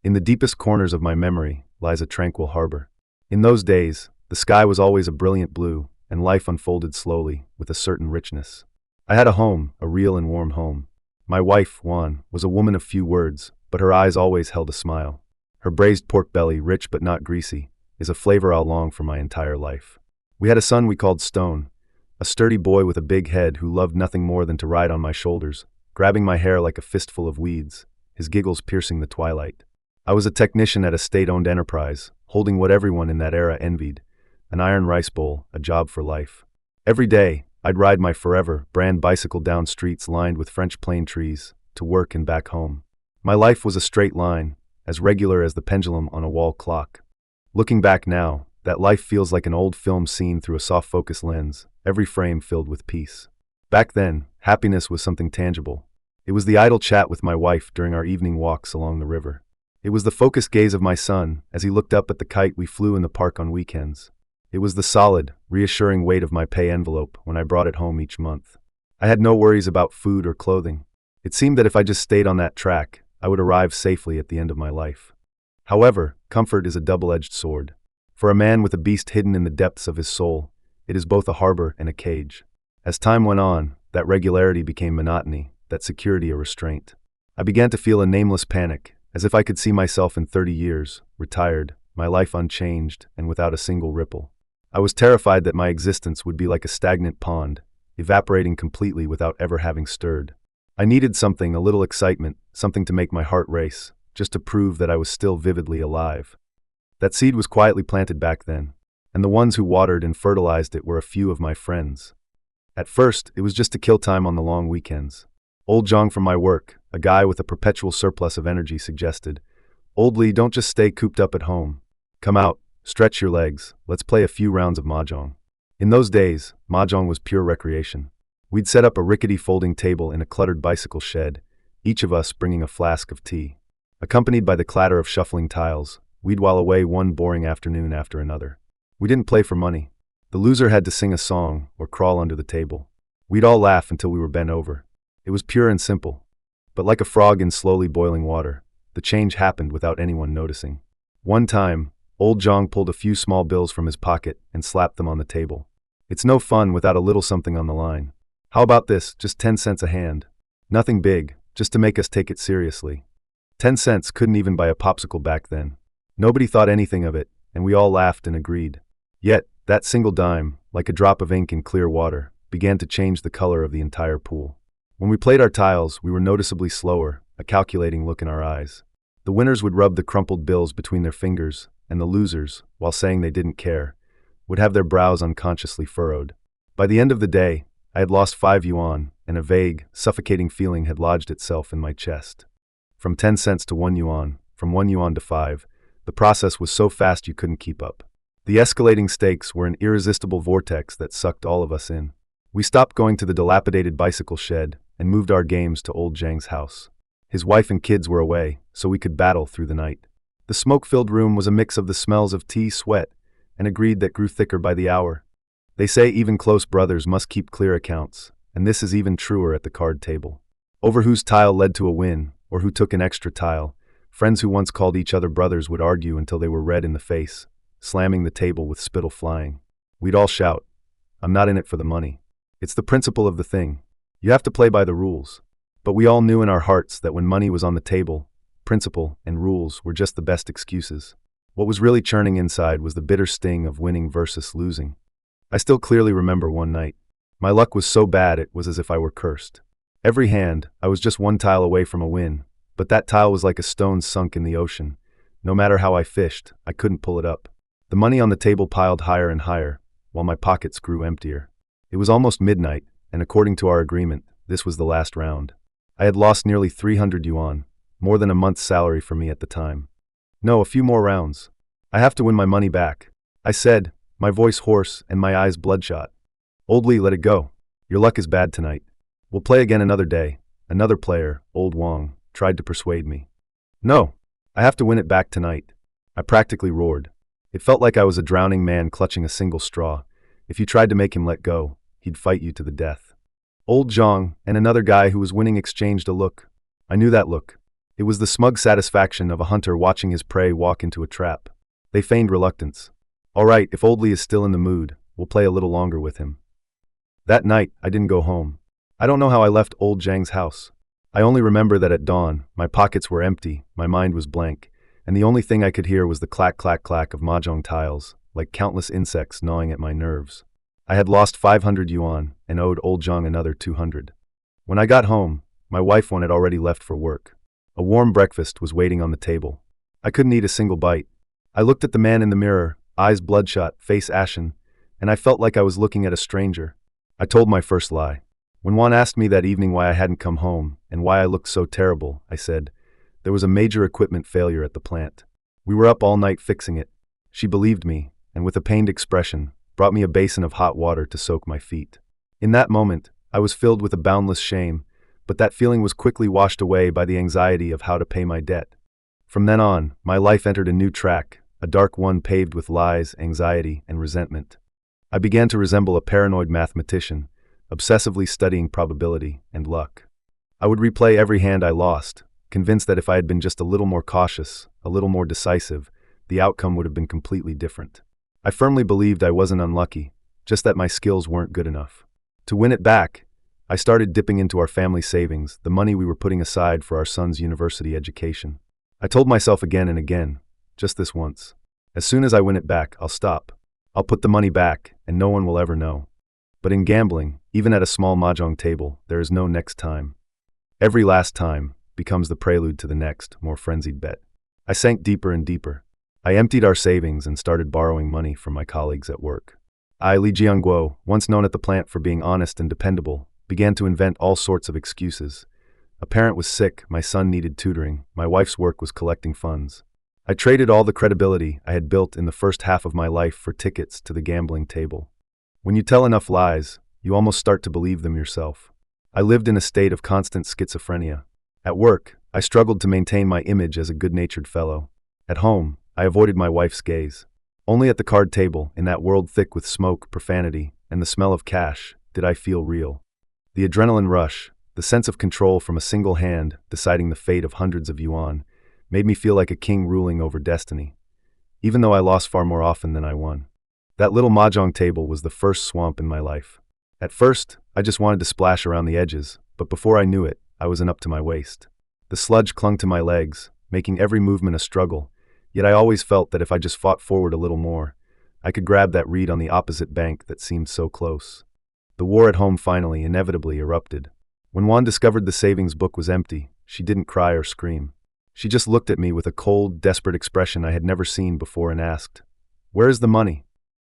In the deepest corners of my memory lies a tranquil harbor. In those days, the sky was always a brilliant blue, and life unfolded slowly, with a certain richness. I had a home, a real and warm home. My wife, Juan, was a woman of few words, but her eyes always held a smile. Her braised pork belly, rich but not greasy, is a flavor I'll long for my entire life. We had a son we called Stone, a sturdy boy with a big head who loved nothing more than to ride on my shoulders, grabbing my hair like a fistful of weeds, his giggles piercing the twilight. I was a technician at a state-owned enterprise, holding what everyone in that era envied, an iron rice bowl, a job for life. Every day, I'd ride my Forever brand bicycle down streets lined with French plane trees, to work and back home. My life was a straight line, as regular as the pendulum on a wall clock. Looking back now, that life feels like an old film seen through a soft-focus lens, every frame filled with peace. Back then, happiness was something tangible. It was the idle chat with my wife during our evening walks along the river. It was the focused gaze of my son as he looked up at the kite we flew in the park on weekends. It was the solid, reassuring weight of my pay envelope when I brought it home each month. I had no worries about food or clothing. It seemed that if I just stayed on that track, I would arrive safely at the end of my life. However, comfort is a double-edged sword. For a man with a beast hidden in the depths of his soul, it is both a harbor and a cage. As time went on, that regularity became monotony, that security a restraint. I began to feel a nameless panic, as if I could see myself in 30 years, retired, my life unchanged and without a single ripple. I was terrified that my existence would be like a stagnant pond, evaporating completely without ever having stirred. I needed something, a little excitement, something to make my heart race, just to prove that I was still vividly alive. That seed was quietly planted back then, and the ones who watered and fertilized it were a few of my friends. At first, it was just to kill time on the long weekends. Old Jong from my work, a guy with a perpetual surplus of energy, suggested, "Old Lee, don't just stay cooped up at home. Come out, stretch your legs, let's play a few rounds of mahjong." In those days, mahjong was pure recreation. We'd set up a rickety folding table in a cluttered bicycle shed, each of us bringing a flask of tea. Accompanied by the clatter of shuffling tiles, we'd while away one boring afternoon after another. We didn't play for money. The loser had to sing a song or crawl under the table. We'd all laugh until we were bent over. It was pure and simple. But like a frog in slowly boiling water, the change happened without anyone noticing. One time, old Jong pulled a few small bills from his pocket and slapped them on the table. It's no fun without a little something on the line. How about this, just 10 cents a hand? Nothing big, just to make us take it seriously. 10 cents couldn't even buy a popsicle back then. Nobody thought anything of it, and we all laughed and agreed. Yet, that single dime, like a drop of ink in clear water, began to change the color of the entire pool. When we played our tiles, we were noticeably slower, a calculating look in our eyes. The winners would rub the crumpled bills between their fingers, and the losers, while saying they didn't care, would have their brows unconsciously furrowed. By the end of the day, I had lost 5 yuan, and a vague, suffocating feeling had lodged itself in my chest. From 10 cents to 1 yuan, from 1 yuan to 5, the process was so fast you couldn't keep up. The escalating stakes were an irresistible vortex that sucked all of us in. We stopped going to the dilapidated bicycle shed and moved our games to old Zhang's house. His wife and kids were away, so we could battle through the night. The smoke-filled room was a mix of the smells of tea, sweat, and a greed that grew thicker by the hour. They say even close brothers must keep clear accounts, and this is even truer at the card table. Over whose tile led to a win, or who took an extra tile, friends who once called each other brothers would argue until they were red in the face, slamming the table with spittle flying. We'd all shout, "I'm not in it for the money." It's the principle of the thing. You have to play by the rules. But we all knew in our hearts that when money was on the table, principle and rules were just the best excuses. What was really churning inside was the bitter sting of winning versus losing. I still clearly remember one night. My luck was so bad it was as if I were cursed. Every hand, I was just one tile away from a win, but that tile was like a stone sunk in the ocean. No matter how I fished, I couldn't pull it up. The money on the table piled higher and higher, while my pockets grew emptier. It was almost midnight, and according to our agreement, this was the last round. I had lost nearly 300 yuan, more than a month's salary for me at the time. "No, a few more rounds. I have to win my money back," I said, my voice hoarse and my eyes bloodshot. "Old Lee, let it go. Your luck is bad tonight. We'll play again another day." Another player, old Wang, tried to persuade me. "No, I have to win it back tonight," I practically roared. It felt like I was a drowning man clutching a single straw. If you tried to make him let go, he'd fight you to the death. Old Zhang and another guy who was winning exchanged a look. I knew that look. It was the smug satisfaction of a hunter watching his prey walk into a trap. They feigned reluctance. All right, if Old Lee is still in the mood, we'll play a little longer with him. That night, I didn't go home. I don't know how I left old Zhang's house. I only remember that at dawn, my pockets were empty, my mind was blank, and the only thing I could hear was the clack clack clack of mahjong tiles, like countless insects gnawing at my nerves. I had lost 500 yuan and owed old Zhang another 200. When I got home, my wife had already left for work. A warm breakfast was waiting on the table. I couldn't eat a single bite. I looked at the man in the mirror, eyes bloodshot, face ashen, and I felt like I was looking at a stranger. I told my first lie. When Juan asked me that evening why I hadn't come home and why I looked so terrible, I said, there was a major equipment failure at the plant. We were up all night fixing it. She believed me, and with a pained expression, brought me a basin of hot water to soak my feet. In that moment, I was filled with a boundless shame, but that feeling was quickly washed away by the anxiety of how to pay my debt. From then on, my life entered a new track, a dark one paved with lies, anxiety, and resentment. I began to resemble a paranoid mathematician, obsessively studying probability and luck. I would replay every hand I lost, convinced that if I had been just a little more cautious, a little more decisive, the outcome would have been completely different. I firmly believed I wasn't unlucky, just that my skills weren't good enough. To win it back, I started dipping into our family savings, the money we were putting aside for our son's university education. I told myself again and again, just this once. As soon as I win it back, I'll stop. I'll put the money back, and no one will ever know. But in gambling, even at a small mahjong table, there is no next time. Every last time becomes the prelude to the next, more frenzied bet. I sank deeper and deeper. I emptied our savings and started borrowing money from my colleagues at work. Li Jiangguo, once known at the plant for being honest and dependable, began to invent all sorts of excuses. A parent was sick, my son needed tutoring, my wife's work was collecting funds. I traded all the credibility I had built in the first half of my life for tickets to the gambling table. When you tell enough lies, you almost start to believe them yourself. I lived in a state of constant schizophrenia. At work, I struggled to maintain my image as a good-natured fellow. At home, I avoided my wife's gaze. Only at the card table, in that world thick with smoke, profanity, and the smell of cash, did I feel real. The adrenaline rush, the sense of control from a single hand deciding the fate of hundreds of yuan, made me feel like a king ruling over destiny, even though I lost far more often than I won. That little mahjong table was the first swamp in my life. At first, I just wanted to splash around the edges, but before I knew it, I was up to my waist. The sludge clung to my legs, making every movement a struggle, yet I always felt that if I just fought forward a little more, I could grab that reed on the opposite bank that seemed so close. The war at home finally, inevitably erupted. When Juan discovered the savings book was empty, she didn't cry or scream. She just looked at me with a cold, desperate expression I had never seen before and asked, "Where is the money?"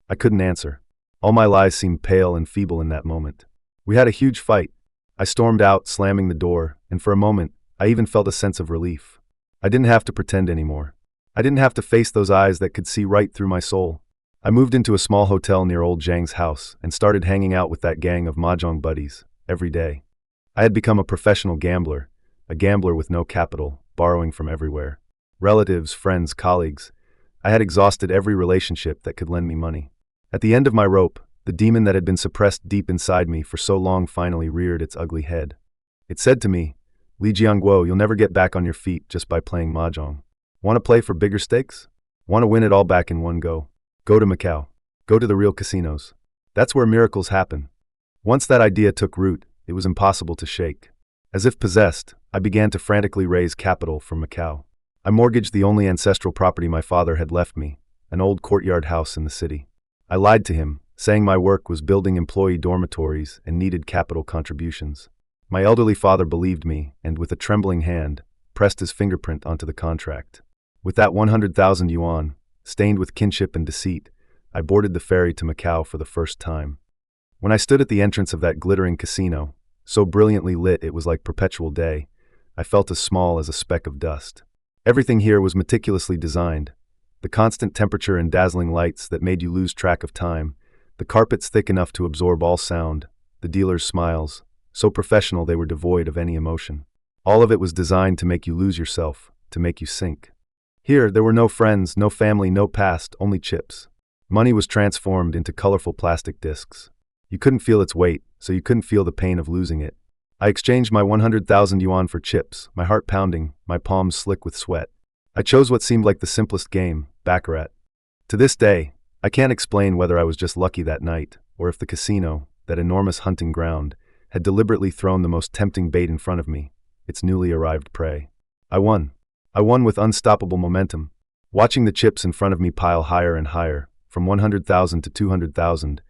I couldn't answer. All my lies seemed pale and feeble in that moment. We had a huge fight. I stormed out, slamming the door, and for a moment, I even felt a sense of relief. I didn't have to pretend anymore. I didn't have to face those eyes that could see right through my soul. I moved into a small hotel near old Zhang's house and started hanging out with that gang of mahjong buddies every day. I had become a professional gambler, a gambler with no capital, borrowing from everywhere. Relatives, friends, colleagues. I had exhausted every relationship that could lend me money. At the end of my rope, the demon that had been suppressed deep inside me for so long finally reared its ugly head. It said to me, "Li Jiangguo, you'll never get back on your feet just by playing mahjong. Want to play for bigger stakes? Want to win it all back in one go? Go to Macau. Go to the real casinos. That's where miracles happen." Once that idea took root, it was impossible to shake. As if possessed, I began to frantically raise capital from Macau. I mortgaged the only ancestral property my father had left me, an old courtyard house in the city. I lied to him, saying my work was building employee dormitories and needed capital contributions. My elderly father believed me and, with a trembling hand, pressed his fingerprint onto the contract. With that 100,000 yuan, stained with kinship and deceit, I boarded the ferry to Macau for the first time. When I stood at the entrance of that glittering casino, so brilliantly lit it was like perpetual day, I felt as small as a speck of dust. Everything here was meticulously designed. The constant temperature and dazzling lights that made you lose track of time, the carpets thick enough to absorb all sound, the dealers' smiles, so professional they were devoid of any emotion. All of it was designed to make you lose yourself, to make you sink. Here, there were no friends, no family, no past, only chips. Money was transformed into colorful plastic discs. You couldn't feel its weight, so you couldn't feel the pain of losing it. I exchanged my 100,000 yuan for chips, my heart pounding, my palms slick with sweat. I chose what seemed like the simplest game, Baccarat. To this day, I can't explain whether I was just lucky that night, or if the casino, that enormous hunting ground, had deliberately thrown the most tempting bait in front of me, its newly arrived prey. I won. I won with unstoppable momentum, watching the chips in front of me pile higher and higher, from 100,000 to 200,000,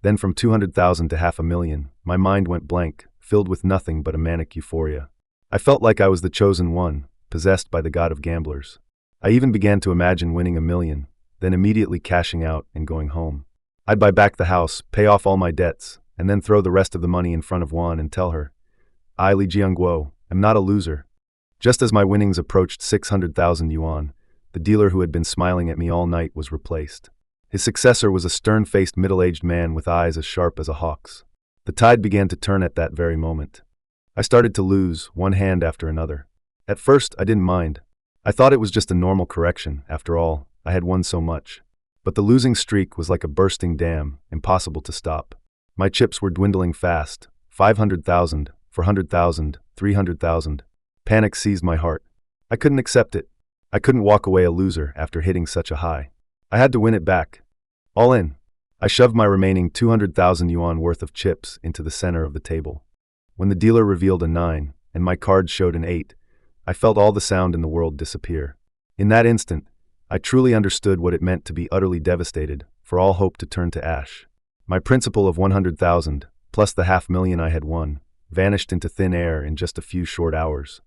then from 200,000 to 500,000. My mind went blank, filled with nothing but a manic euphoria. I felt like I was the chosen one, possessed by the god of gamblers. I even began to imagine winning 1,000,000, then immediately cashing out and going home. I'd buy back the house, pay off all my debts, and then throw the rest of the money in front of Juan and tell her, I, Li Jianguo, am not a loser. Just as my winnings approached 600,000 yuan, the dealer who had been smiling at me all night was replaced. His successor was a stern-faced middle-aged man with eyes as sharp as a hawk's. The tide began to turn at that very moment. I started to lose, one hand after another. At first, I didn't mind. I thought it was just a normal correction, after all, I had won so much. But the losing streak was like a bursting dam, impossible to stop. My chips were dwindling fast, 500,000, 400,000, 300,000. Panic seized my heart. I couldn't accept it. I couldn't walk away a loser after hitting such a high. I had to win it back. All in. I shoved my remaining 200,000 yuan worth of chips into the center of the table. When the dealer revealed a 9, and my card showed an 8, I felt all the sound in the world disappear. In that instant, I truly understood what it meant to be utterly devastated, for all hope to turn to ash. My principal of 100,000, plus the 500,000 I had won, vanished into thin air in just a few short hours.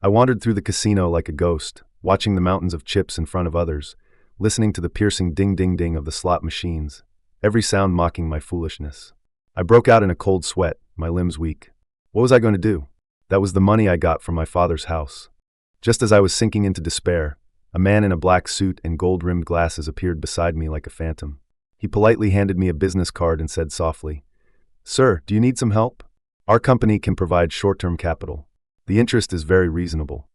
I wandered through the casino like a ghost, watching the mountains of chips in front of others, listening to the piercing ding-ding-ding of the slot machines, every sound mocking my foolishness. I broke out in a cold sweat, my limbs weak. What was I going to do? That was the money I got from my father's house. Just as I was sinking into despair, a man in a black suit and gold-rimmed glasses appeared beside me like a phantom. He politely handed me a business card and said softly, Sir, do you need some help? Our company can provide short-term capital. The interest is very reasonable.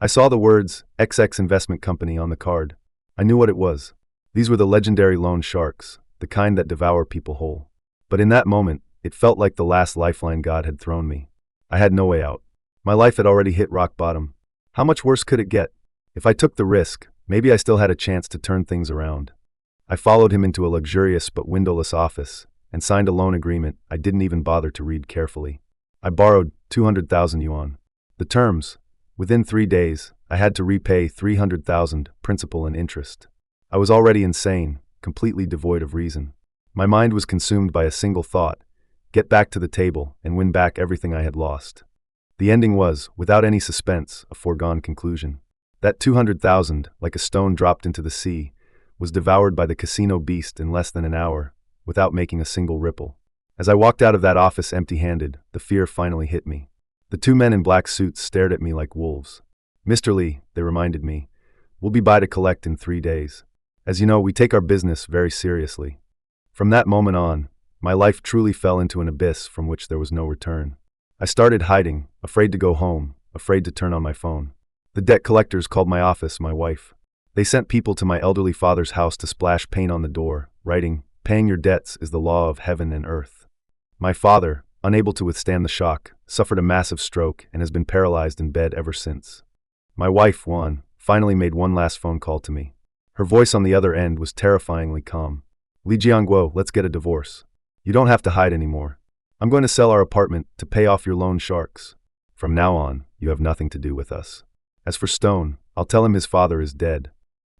I saw the words, XX Investment Company on the card. I knew what it was. These were the legendary loan sharks, the kind that devour people whole. But in that moment, it felt like the last lifeline God had thrown me. I had no way out. My life had already hit rock bottom. How much worse could it get? If I took the risk, maybe I still had a chance to turn things around. I followed him into a luxurious but windowless office and signed a loan agreement I didn't even bother to read carefully. I borrowed 200,000 yuan. The terms, within 3 days, I had to repay 300,000, principal and interest. I was already insane, completely devoid of reason. My mind was consumed by a single thought, get back to the table and win back everything I had lost. The ending was, without any suspense, a foregone conclusion. That 200,000, like a stone dropped into the sea, was devoured by the casino beast in less than an hour, without making a single ripple. As I walked out of that office empty-handed, the fear finally hit me. The 2 men in black suits stared at me like wolves. Mr. Lee, they reminded me, we'll be by to collect in 3 days. As you know, we take our business very seriously. From that moment on, my life truly fell into an abyss from which there was no return. I started hiding, afraid to go home, afraid to turn on my phone. The debt collectors called my office my wife. They sent people to my elderly father's house to splash paint on the door, writing, "Paying your debts is the law of heaven and earth." My father, unable to withstand the shock, suffered a massive stroke and has been paralyzed in bed ever since. My wife, Juan, finally made one last phone call to me. Her voice on the other end was terrifyingly calm. Li Jianguo, let's get a divorce. You don't have to hide anymore. I'm going to sell our apartment to pay off your loan sharks. From now on, you have nothing to do with us. As for Stone, I'll tell him his father is dead.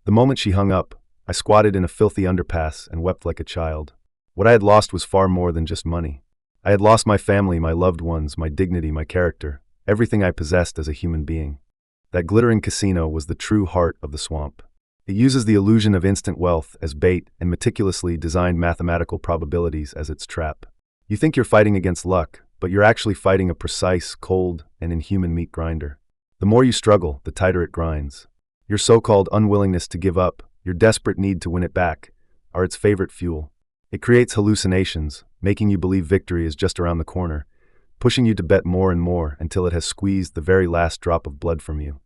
The moment she hung up, I squatted in a filthy underpass and wept like a child. What I had lost was far more than just money. I had lost my family, my loved ones, my dignity, my character, everything I possessed as a human being. That glittering casino was the true heart of the swamp. It uses the illusion of instant wealth as bait and meticulously designed mathematical probabilities as its trap. You think you're fighting against luck, but you're actually fighting a precise, cold, and inhuman meat grinder. The more you struggle, the tighter it grinds. Your so-called unwillingness to give up, your desperate need to win it back, are its favorite fuel. It creates hallucinations, making you believe victory is just around the corner, pushing you to bet more and more until it has squeezed the very last drop of blood from you.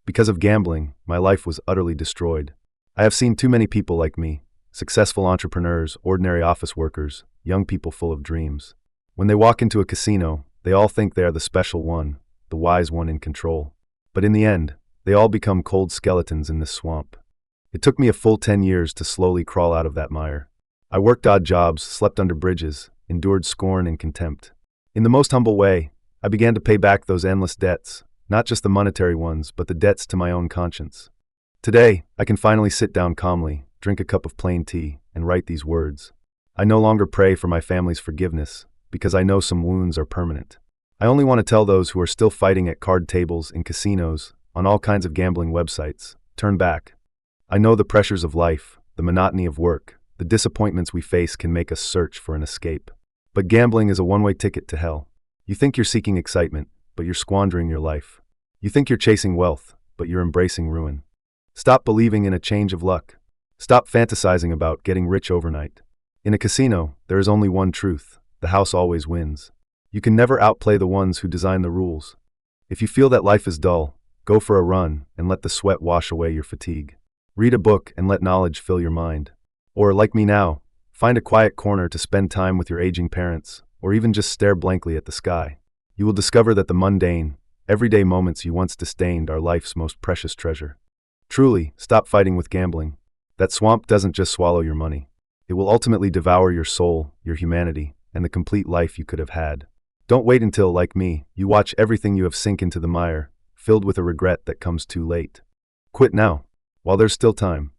Because of gambling, my life was utterly destroyed. I have seen too many people like me, successful entrepreneurs, ordinary office workers, young people full of dreams. When they walk into a casino, They all think they are the special one, the wise one in control. But in the end, they all become cold skeletons in this swamp. It took me a full 10 years to slowly crawl out of that mire. I worked odd jobs, slept under bridges, endured scorn and contempt. In the most humble way, I began to pay back those endless debts, not just the monetary ones, but the debts to my own conscience. Today, I can finally sit down calmly, drink a cup of plain tea, and write these words. I no longer pray for my family's forgiveness, because I know some wounds are permanent. I only want to tell those who are still fighting at card tables, in casinos, on all kinds of gambling websites, turn back. I know the pressures of life, the monotony of work, the disappointments we face can make us search for an escape. But gambling is a one-way ticket to hell. You think you're seeking excitement, but you're squandering your life. You think you're chasing wealth, but you're embracing ruin. Stop believing in a change of luck. Stop fantasizing about getting rich overnight. In a casino, there is only one truth: the house always wins. You can never outplay the ones who design the rules. If you feel that life is dull, go for a run and let the sweat wash away your fatigue. Read a book and let knowledge fill your mind. Or, like me now, find a quiet corner to spend time with your aging parents, or even just stare blankly at the sky. You will discover that the mundane, everyday moments you once disdained are life's most precious treasure. Truly, stop fighting with gambling. That swamp doesn't just swallow your money. It will ultimately devour your soul, your humanity, and the complete life you could have had. Don't wait until, like me, you watch everything you have sink into the mire, filled with a regret that comes too late. Quit now, while there's still time.